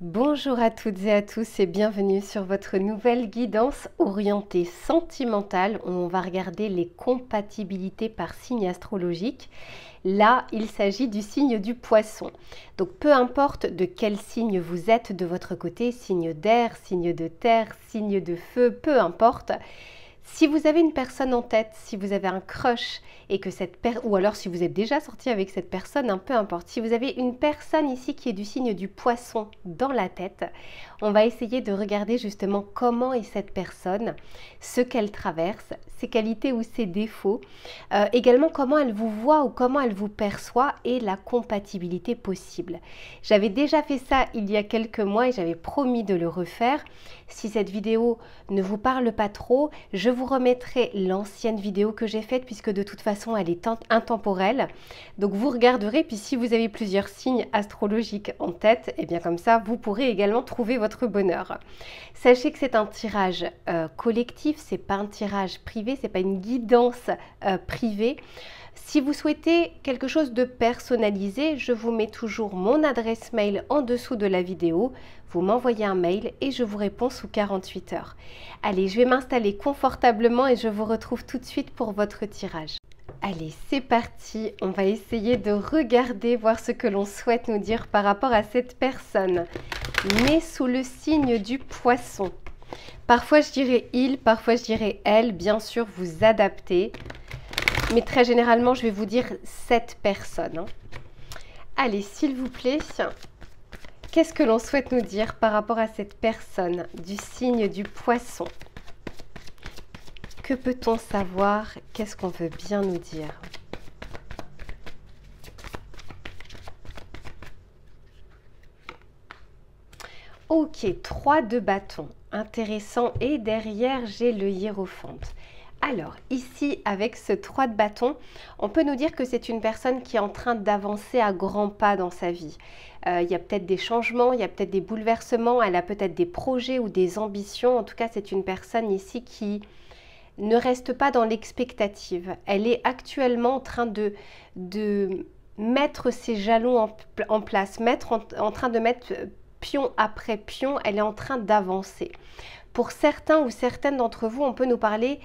Bonjour à toutes et à tous et bienvenue sur votre nouvelle guidance orientée sentimentale où on va regarder les compatibilités par signe astrologique. Là, il s'agit du signe du Poisson. Donc peu importe de quel signe vous êtes de votre côté, signe d'air, signe de terre, signe de feu, peu importe. Si vous avez une personne en tête, si vous avez un crush et que ou alors si vous êtes déjà sorti avec cette personne, peu importe. Si vous avez une personne ici qui est du signe du Poisson dans la tête, on va essayer de regarder justement comment est cette personne, ce qu'elle traverse, ses qualités ou ses défauts, également comment elle vous voit ou comment elle vous perçoit et la compatibilité possible. J'avais déjà fait ça il y a quelques mois et j'avais promis de le refaire. Si cette vidéo ne vous parle pas trop, je vous remettrai l'ancienne vidéo que j'ai faite puisque de toute façon elle est intemporelle. Donc vous regarderez, puis si vous avez plusieurs signes astrologiques en tête, et bien comme ça vous pourrez également trouver votre bonheur. Sachez que c'est un tirage collectif, c'est pas un tirage privé, c'est pas une guidance privée. Si vous souhaitez quelque chose de personnalisé, je vous mets toujours mon adresse mail en dessous de la vidéo. Vous m'envoyez un mail et je vous réponds sous 48 heures. Allez, je vais m'installer confortablement et je vous retrouve tout de suite pour votre tirage. Allez, c'est parti. On va essayer de regarder, voir ce que l'on souhaite nous dire par rapport à cette personne née sous le signe du Poisson. Parfois je dirais il, parfois je dirais elle. Bien sûr, vous adaptez. Mais très généralement, je vais vous dire cette personne. Allez, s'il vous plaît, qu'est-ce que l'on souhaite nous dire par rapport à cette personne du signe du Poisson? Que peut-on savoir? Qu'est-ce qu'on veut bien nous dire? Ok, 3 de bâton. Intéressant. Et derrière, j'ai le hiérophante. Alors, ici, avec ce 3 de bâton, on peut nous dire que c'est une personne qui est en train d'avancer à grands pas dans sa vie. Il y a peut-être des changements, il y a peut-être des bouleversements, elle a peut-être des projets ou des ambitions. En tout cas, c'est une personne ici qui ne reste pas dans l'expectative. Elle est actuellement en train de mettre ses jalons en place, en train de mettre pion après pion, elle est en train d'avancer. Pour certains ou certaines d'entre vous, on peut nous parler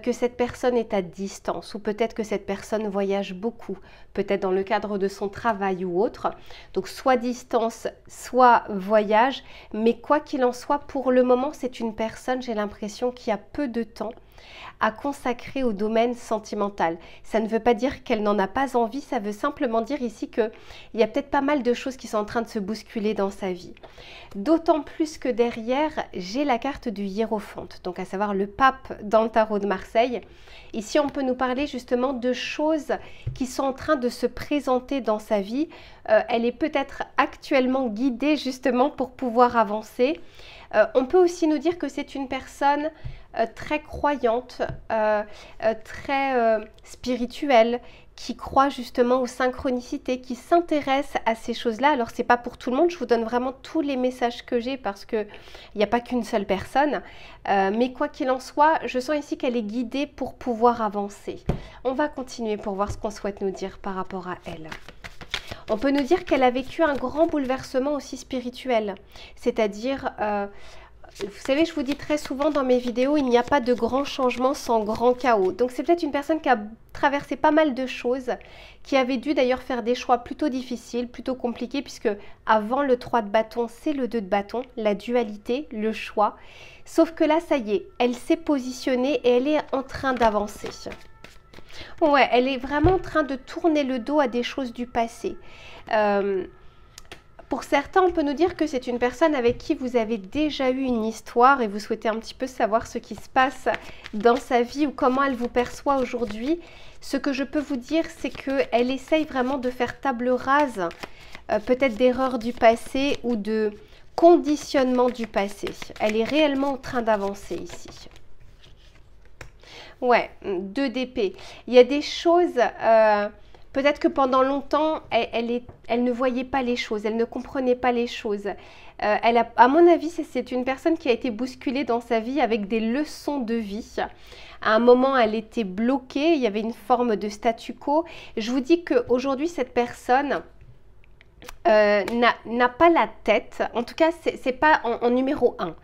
que cette personne est à distance ou peut-être que cette personne voyage beaucoup, peut-être dans le cadre de son travail ou autre. Donc soit distance, soit voyage, mais quoi qu'il en soit, pour le moment, c'est une personne, j'ai l'impression, qui a peu de temps à consacrer au domaine sentimental. Ça ne veut pas dire qu'elle n'en a pas envie, ça veut simplement dire ici qu'il y a peut-être pas mal de choses qui sont en train de se bousculer dans sa vie. D'autant plus que derrière, j'ai la carte du hiérophante, donc à savoir le pape dans le tarot de Marseille. Ici, on peut nous parler justement de choses qui sont en train de se présenter dans sa vie. Elle est peut-être actuellement guidée justement pour pouvoir avancer. On peut aussi nous dire que c'est une personne très croyante, très spirituelle, qui croit justement aux synchronicités, qui s'intéresse à ces choses-là. Alors, c'est pas pour tout le monde, je vous donne vraiment tous les messages que j'ai parce qu'il n'y a pas qu'une seule personne. Mais quoi qu'il en soit, je sens ici qu'elle est guidée pour pouvoir avancer. On va continuer pour voir ce qu'on souhaite nous dire par rapport à elle. On peut nous dire qu'elle a vécu un grand bouleversement aussi spirituel, c'est-à-dire... vous savez, je vous dis très souvent dans mes vidéos, il n'y a pas de grand changement sans grand chaos. Donc c'est peut-être une personne qui a traversé pas mal de choses, qui avait dû d'ailleurs faire des choix plutôt difficiles, plutôt compliqués, puisque avant le 3 de bâton, c'est le 2 de bâton, la dualité, le choix. Sauf que là, ça y est, elle s'est positionnée et elle est en train d'avancer. Ouais, elle est vraiment en train de tourner le dos à des choses du passé. Pour certains, on peut nous dire que c'est une personne avec qui vous avez déjà eu une histoire et vous souhaitez un petit peu savoir ce qui se passe dans sa vie ou comment elle vous perçoit aujourd'hui. Ce que je peux vous dire, c'est qu'elle essaye vraiment de faire table rase, peut-être d'erreurs du passé ou de conditionnement du passé. Elle est réellement en train d'avancer ici. Ouais, 2 d'épée. Il y a des choses... peut-être que pendant longtemps, elle ne voyait pas les choses, elle ne comprenait pas les choses. À mon avis, c'est une personne qui a été bousculée dans sa vie avec des leçons de vie. À un moment, elle était bloquée, il y avait une forme de statu quo. Je vous dis qu'aujourd'hui, cette personne n'a pas la tête, en tout cas c'est pas en numéro 1.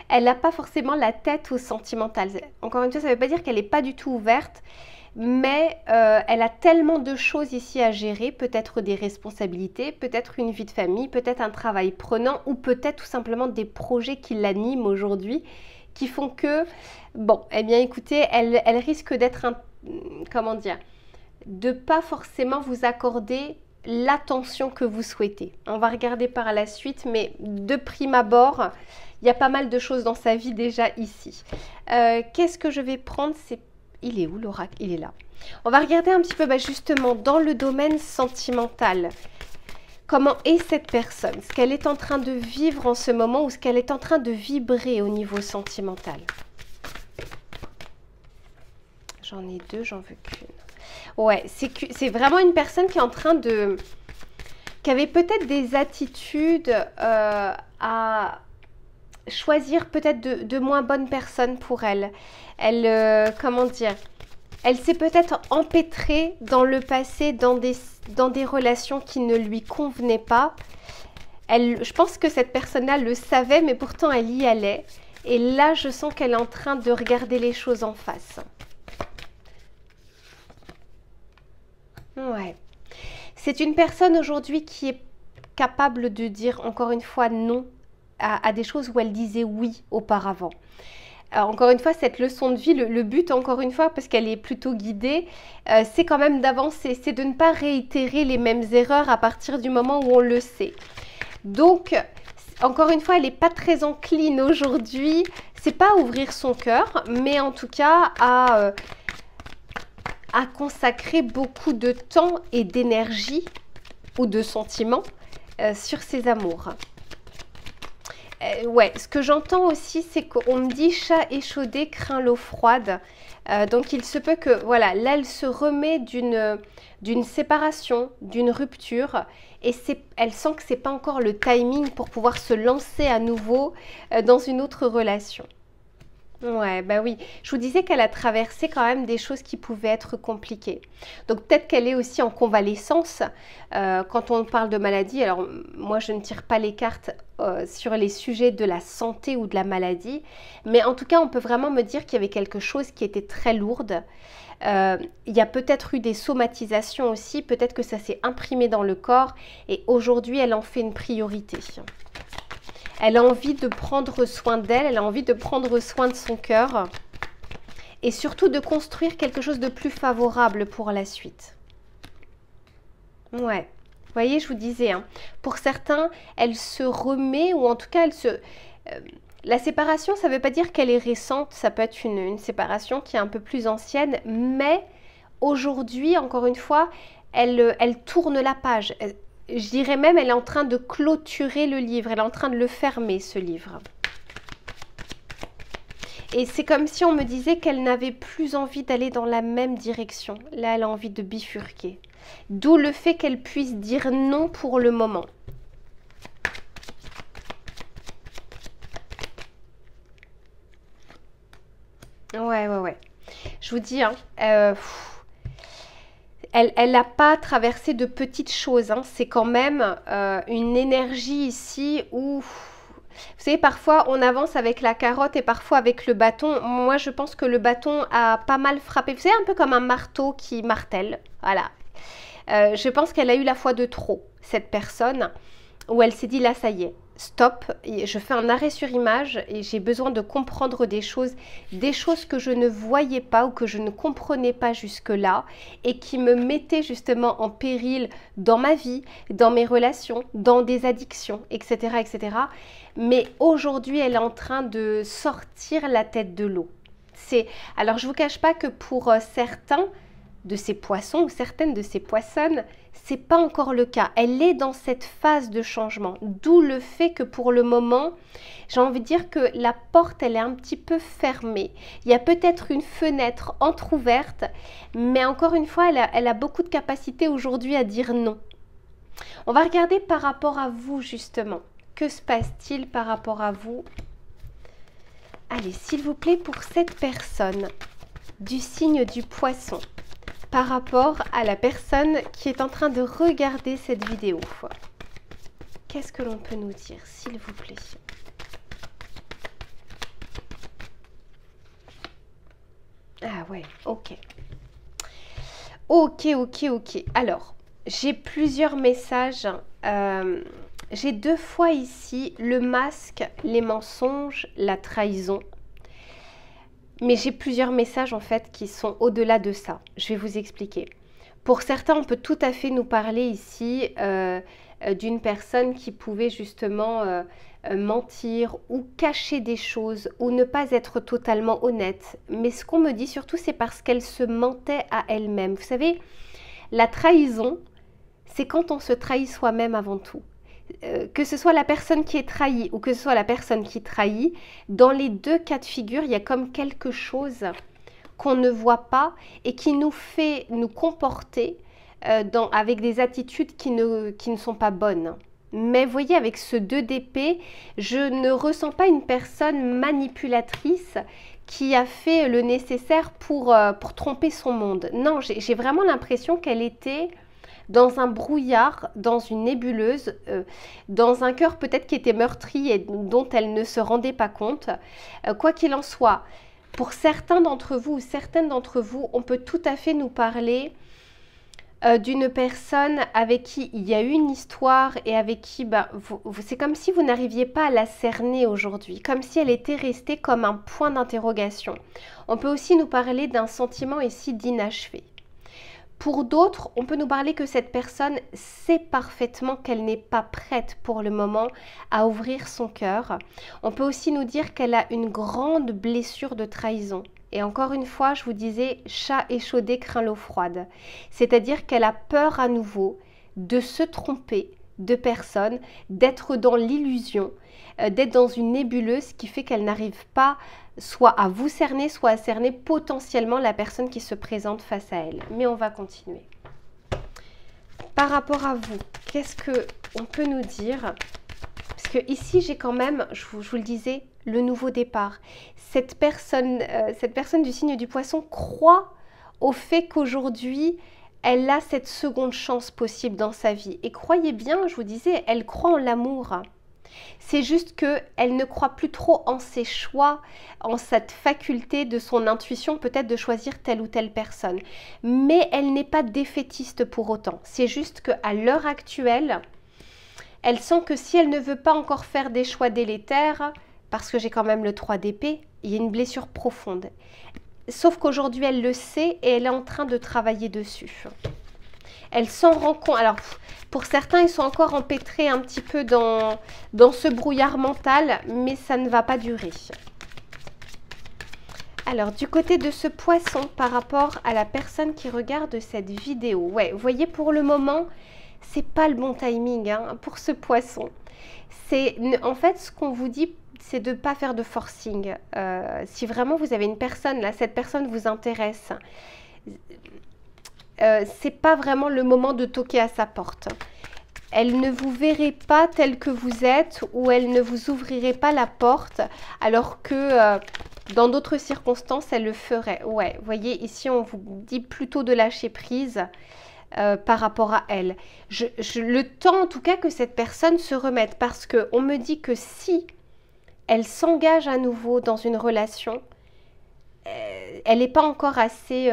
Elle n'a pas forcément la tête au sentimental. Encore une fois, ça ne veut pas dire qu'elle n'est pas du tout ouverte, mais elle a tellement de choses ici à gérer, peut-être des responsabilités, peut-être une vie de famille, peut-être un travail prenant ou peut-être tout simplement des projets qui l'animent aujourd'hui, qui font que, bon, eh bien écoutez, elle risque d'être, comment dire, de pas forcément vous accorder l'attention que vous souhaitez. On va regarder par la suite, mais de prime abord, il y a pas mal de choses dans sa vie déjà ici. Qu'est-ce que je vais prendre? Il est où l'oracle? Il est là. On va regarder un petit peu justement dans le domaine sentimental. Comment est cette personne? Ce qu'elle est en train de vivre en ce moment ou ce qu'elle est en train de vibrer au niveau sentimental. J'en ai deux, j'en veux qu'une. Ouais, c'est vraiment une personne qui est en train de... qui avait peut-être des attitudes à choisir peut-être de moins bonnes personnes pour elle. Elle, comment dire, elle s'est peut-être empêtrée dans le passé dans des relations qui ne lui convenaient pas. Je pense que cette personne-là le savait, mais pourtant elle y allait. Et là, je sens qu'elle est en train de regarder les choses en face. Ouais. C'est une personne aujourd'hui qui est capable de dire encore une fois non à des choses où elle disait oui auparavant. Encore une fois, cette leçon de vie, le but encore une fois, parce qu'elle est plutôt guidée, c'est quand même d'avancer, c'est de ne pas réitérer les mêmes erreurs à partir du moment où on le sait. Donc, encore une fois, elle n'est pas très encline aujourd'hui, c'est pas à ouvrir son cœur, mais en tout cas à consacrer beaucoup de temps et d'énergie ou de sentiments sur ses amours. Ouais, ce que j'entends aussi, c'est qu'on me dit chat échaudé craint l'eau froide. Donc il se peut que, voilà, là elle se remet d'une séparation, d'une rupture, et elle sent que c'est pas encore le timing pour pouvoir se lancer à nouveau dans une autre relation. Ouais, bah oui. Je vous disais qu'elle a traversé quand même des choses qui pouvaient être compliquées. Donc peut-être qu'elle est aussi en convalescence. Quand on parle de maladie, alors moi je ne tire pas les cartes sur les sujets de la santé ou de la maladie, mais en tout cas on peut vraiment me dire qu'il y avait quelque chose qui était très lourde. Il y a peut-être eu des somatisations aussi, peut-être que ça s'est imprimé dans le corps et aujourd'hui elle en fait une priorité. Elle a envie de prendre soin d'elle, elle a envie de prendre soin de son cœur et surtout de construire quelque chose de plus favorable pour la suite. Ouais, vous voyez, je vous disais, hein, pour certains, elle se remet ou en tout cas, la séparation, ça ne veut pas dire qu'elle est récente, ça peut être une séparation qui est un peu plus ancienne, mais aujourd'hui, encore une fois, elle tourne la page. Je dirais même, elle est en train de clôturer le livre, elle est en train de le fermer, ce livre. Et c'est comme si on me disait qu'elle n'avait plus envie d'aller dans la même direction. Là, elle a envie de bifurquer. D'où le fait qu'elle puisse dire non pour le moment. Ouais. Je vous dis, hein, elle n'a pas traversé de petites choses, hein. C'est quand même une énergie ici où, vous savez, parfois on avance avec la carotte et parfois avec le bâton. Moi, je pense que le bâton a pas mal frappé. Vous savez, un peu comme un marteau qui martèle. Voilà. Je pense qu'elle a eu la fois de trop, cette personne, où elle s'est dit là, ça y est, stop, je fais un arrêt sur image et j'ai besoin de comprendre des choses que je ne voyais pas ou que je ne comprenais pas jusque-là et qui me mettaient justement en péril dans ma vie, dans mes relations, dans des addictions, etc. etc. Mais aujourd'hui, elle est en train de sortir la tête de l'eau. Alors, je ne vous cache pas que pour certains de ces poissons ou certaines de ces poissonnes, c'est pas encore le cas. Elle est dans cette phase de changement, d'où le fait que pour le moment, j'ai envie de dire que la porte, elle est un petit peu fermée. Il y a peut-être une fenêtre entrouverte, mais encore une fois, elle a beaucoup de capacité aujourd'hui à dire non. On va regarder par rapport à vous, justement. Que se passe-t-il par rapport à vous? Allez, s'il vous plaît, pour cette personne du signe du poisson, par rapport à la personne qui est en train de regarder cette vidéo. qu'est-ce que l'on peut nous dire, s'il vous plaît? Ah ouais, ok. Ok, ok, ok. Alors, j'ai plusieurs messages. J'ai 2 fois ici le masque, les mensonges, la trahison. Mais j'ai plusieurs messages en fait qui sont au-delà de ça. Je vais vous expliquer. Pour certains, on peut tout à fait nous parler ici d'une personne qui pouvait justement mentir ou cacher des choses ou ne pas être totalement honnête. Mais ce qu'on me dit surtout, c'est parce qu'elle se mentait à elle-même. Vous savez, la trahison, c'est quand on se trahit soi-même avant tout. Que ce soit la personne qui est trahie ou que ce soit la personne qui trahit, dans les 2 cas de figure, il y a comme quelque chose qu'on ne voit pas et qui nous fait nous comporter avec des attitudes qui ne sont pas bonnes. Mais voyez, avec ce 2 d'épée, je ne ressens pas une personne manipulatrice qui a fait le nécessaire pour tromper son monde. Non, j'ai vraiment l'impression qu'elle était dans un brouillard, dans une nébuleuse, dans un cœur peut-être qui était meurtri et dont elle ne se rendait pas compte. Quoi qu'il en soit, pour certains d'entre vous ou certaines d'entre vous, on peut tout à fait nous parler d'une personne avec qui il y a eu une histoire et avec qui c'est comme si vous n'arriviez pas à la cerner aujourd'hui, comme si elle était restée comme un point d'interrogation. On peut aussi nous parler d'un sentiment ici d'inachevé. Pour d'autres, on peut nous parler que cette personne sait parfaitement qu'elle n'est pas prête pour le moment à ouvrir son cœur. On peut aussi nous dire qu'elle a une grande blessure de trahison. Et encore une fois, je vous disais, chat échaudé craint l'eau froide. C'est-à-dire qu'elle a peur à nouveau de se tromper de personne, d'être dans l'illusion, d'être dans une nébuleuse qui fait qu'elle n'arrive pas soit à vous cerner, soit à cerner potentiellement la personne qui se présente face à elle. Mais on va continuer. Par rapport à vous, qu'est-ce qu'on peut nous dire? Parce que ici, j'ai quand même, je vous le disais, le nouveau départ. Cette personne du signe du poisson croit au fait qu'aujourd'hui, elle a cette seconde chance possible dans sa vie. Et croyez bien, je vous disais, elle croit en l'amour. C'est juste qu'elle ne croit plus trop en ses choix, en cette faculté de son intuition peut-être de choisir telle ou telle personne. Mais elle n'est pas défaitiste pour autant. C'est juste qu'à l'heure actuelle, elle sent que si elle ne veut pas encore faire des choix délétères, parce que j'ai quand même le 3 d'épée, il y a une blessure profonde. Sauf qu'aujourd'hui, elle le sait et elle est en train de travailler dessus. Elle s'en rend compte. Alors, pour certains, ils sont encore empêtrés un petit peu dans ce brouillard mental, mais ça ne va pas durer. Alors, du côté de ce poisson, par rapport à la personne qui regarde cette vidéo, ouais, vous voyez, pour le moment, c'est pas le bon timing hein, pour ce poisson. En fait, ce qu'on vous dit, c'est de ne pas faire de forcing. Si vraiment vous avez une personne, là, cette personne vous intéresse, c'est pas vraiment le moment de toquer à sa porte. Elle ne vous verrait pas tel que vous êtes ou elle ne vous ouvrirait pas la porte alors que dans d'autres circonstances, elle le ferait. Ouais, vous voyez, ici, on vous dit plutôt de lâcher prise par rapport à elle. Le temps, en tout cas, que cette personne se remette parce qu'on me dit que si elle s'engage à nouveau dans une relation, elle n'est pas encore assez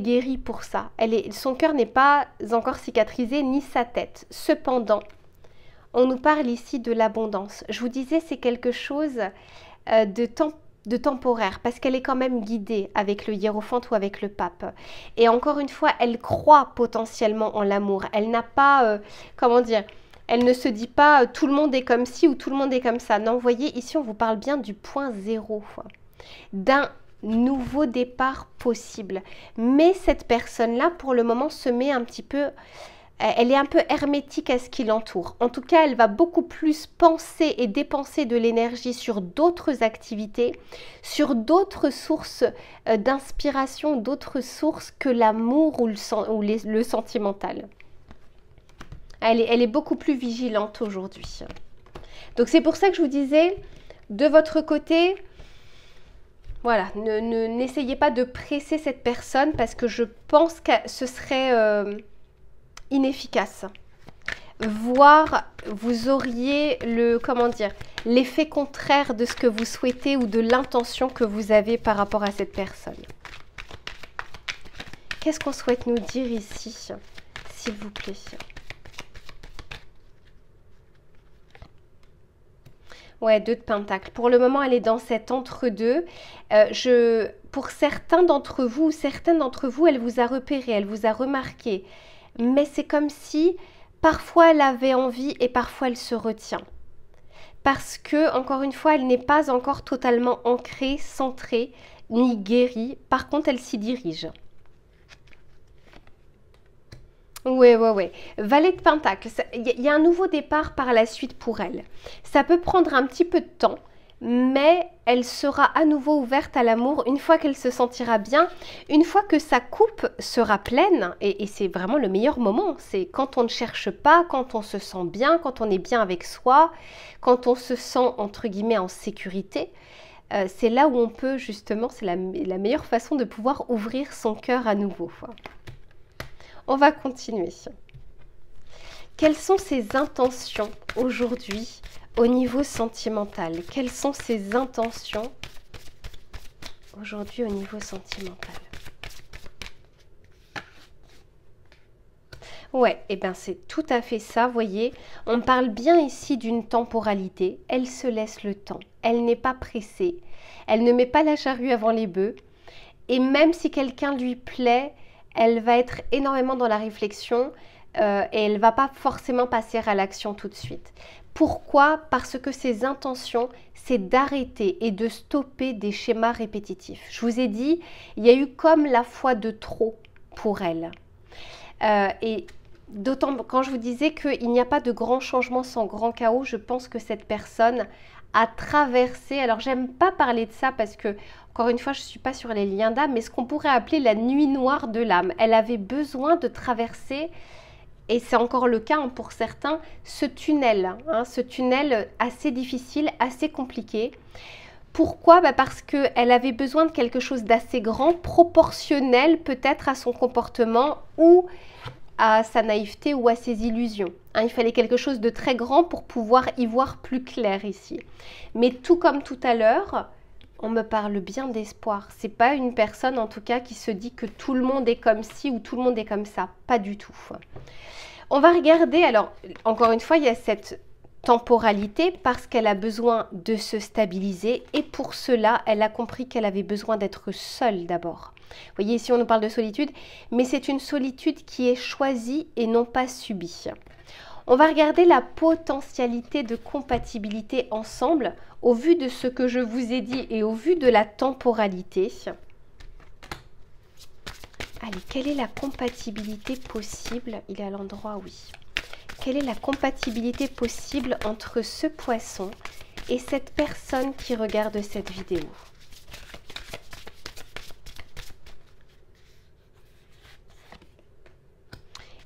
guérie pour ça. Son cœur n'est pas encore cicatrisé, ni sa tête. Cependant, on nous parle ici de l'abondance. Je vous disais, c'est quelque chose de temporaire, parce qu'elle est quand même guidée avec le hiérophante ou avec le pape. Et encore une fois, elle croit potentiellement en l'amour. Elle n'a pas, comment dire, elle ne se dit pas tout le monde est comme ci ou tout le monde est comme ça. Non, vous voyez, ici, on vous parle bien du point zéro, d'un nouveau départ possible. Mais cette personne-là, pour le moment, se met un petit peu... Elle est un peu hermétique à ce qui l'entoure. En tout cas, elle va beaucoup plus penser et dépenser de l'énergie sur d'autres activités, sur d'autres sources d'inspiration, d'autres sources que l'amour ou le sentimental. Elle est beaucoup plus vigilante aujourd'hui. Donc c'est pour ça que je vous disais, de votre côté, voilà, n'essayez pas de presser cette personne parce que je pense que ce serait inefficace. voire vous auriez comment dire, l'effet contraire de ce que vous souhaitez ou de l'intention que vous avez par rapport à cette personne. Qu'est-ce qu'on souhaite nous dire ici, s'il vous plaît? Ouais, 2 de Pentacles. Pour le moment, elle est dans cet entre-deux. Pour certains d'entre vous, ou certaines d'entre vous, elle vous a repéré, elle vous a remarqué. Mais c'est comme si, parfois, elle avait envie et parfois, elle se retient. Parce que, encore une fois, elle n'est pas encore totalement ancrée, centrée, ni guérie. Par contre, elle s'y dirige. Oui. Valet de Pentacle, il y a un nouveau départ par la suite pour elle. Ça peut prendre un petit peu de temps, mais elle sera à nouveau ouverte à l'amour une fois qu'elle se sentira bien, une fois que sa coupe sera pleine, et c'est vraiment le meilleur moment. C'est quand on ne cherche pas, quand on se sent bien, quand on est bien avec soi, quand on se sent entre guillemets en sécurité. C'est là où on peut justement, c'est la meilleure façon de pouvoir ouvrir son cœur à nouveau. On va continuer. Quelles sont ses intentions aujourd'hui au niveau sentimental? Quelles sont ses intentions aujourd'hui au niveau sentimental? Ouais, et bien c'est tout à fait ça, voyez. On parle bien ici d'une temporalité. Elle se laisse le temps. Elle n'est pas pressée. Elle ne met pas la charrue avant les bœufs. Et même si quelqu'un lui plaît, elle va être énormément dans la réflexion et elle ne va pas forcément passer à l'action tout de suite. Pourquoi? Parce que ses intentions, c'est d'arrêter et de stopper des schémas répétitifs. Je vous ai dit, il y a eu comme la fois de trop pour elle. Et d'autant quand je vous disais qu'il n'y a pas de grand changement sans grand chaos, je pense que cette personne a traversé, alors j'aime pas parler de ça parce que, encore une fois, je ne suis pas sur les liens d'âme, mais ce qu'on pourrait appeler la nuit noire de l'âme. Elle avait besoin de traverser, et c'est encore le cas pour certains, ce tunnel assez difficile, assez compliqué. Pourquoi? Parce qu'elle avait besoin de quelque chose d'assez grand, proportionnel peut-être à son comportement ou à sa naïveté ou à ses illusions. Il fallait quelque chose de très grand pour pouvoir y voir plus clair ici. Mais tout comme tout à l'heure, on me parle bien d'espoir. C'est pas une personne en tout cas qui se dit que tout le monde est comme ci ou tout le monde est comme ça. Pas du tout. On va regarder, alors encore une fois, il y a cette temporalité parce qu'elle a besoin de se stabiliser et pour cela, elle a compris qu'elle avait besoin d'être seule d'abord. Vous voyez, ici on nous parle de solitude, mais c'est une solitude qui est choisie et non pas subie. On va regarder la potentialité de compatibilité ensemble au vu de ce que je vous ai dit et au vu de la temporalité. Allez, quelle est la compatibilité possible? Il est à l'endroit, oui. Quelle est la compatibilité possible entre ce poisson et cette personne qui regarde cette vidéo?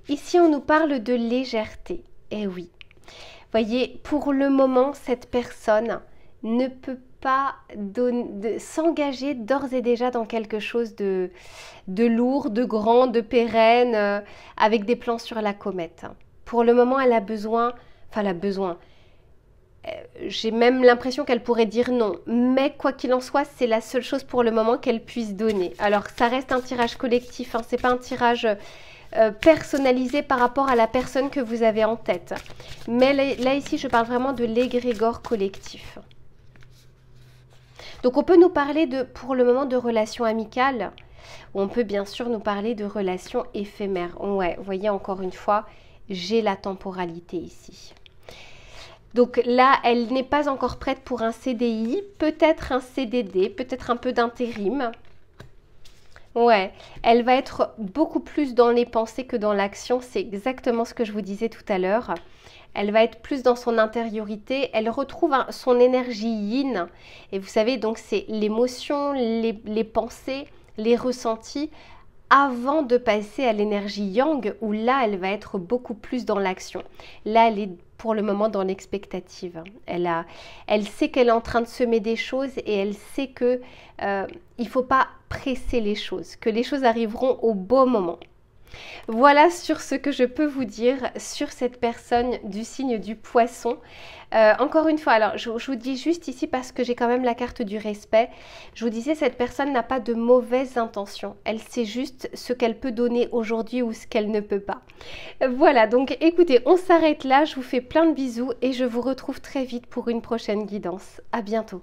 Ici, on nous parle de légèreté. Eh oui. Voyez, pour le moment, cette personne ne peut pas s'engager d'ores et déjà dans quelque chose de lourd, de grand, de pérenne, avec des plans sur la comète. Pour le moment, elle a besoin, j'ai même l'impression qu'elle pourrait dire non. Mais quoi qu'il en soit, c'est la seule chose pour le moment qu'elle puisse donner. Alors, ça reste un tirage collectif, hein, c'est pas un tirage personnalisé par rapport à la personne que vous avez en tête. Mais là, ici, je parle vraiment de l'égrégore collectif. Donc, on peut nous parler pour le moment de relations amicales. Ou on peut bien sûr nous parler de relations éphémères. Ouais, vous voyez, encore une fois, j'ai la temporalité ici. Donc là, elle n'est pas encore prête pour un CDI, peut-être un CDD, peut-être un peu d'intérim. Ouais, elle va être beaucoup plus dans les pensées que dans l'action. C'est exactement ce que je vous disais tout à l'heure. Elle va être plus dans son intériorité. Elle retrouve son énergie yin. Et vous savez, donc c'est l'émotion, les pensées, les ressentis avant de passer à l'énergie yang où là, elle va être beaucoup plus dans l'action. Là, elle est pour le moment dans l'expectative. Elle sait qu'elle est en train de semer des choses et elle sait que il ne faut pas presser les choses, que les choses arriveront au bon moment. Voilà sur ce que je peux vous dire sur cette personne du signe du poisson. Encore une fois, alors je vous dis juste ici parce que j'ai quand même la carte du respect. Je vous disais, cette personne n'a pas de mauvaises intentions. Elle sait juste ce qu'elle peut donner aujourd'hui ou ce qu'elle ne peut pas. Voilà, donc écoutez, on s'arrête là. Je vous fais plein de bisous et je vous retrouve très vite pour une prochaine guidance. À bientôt.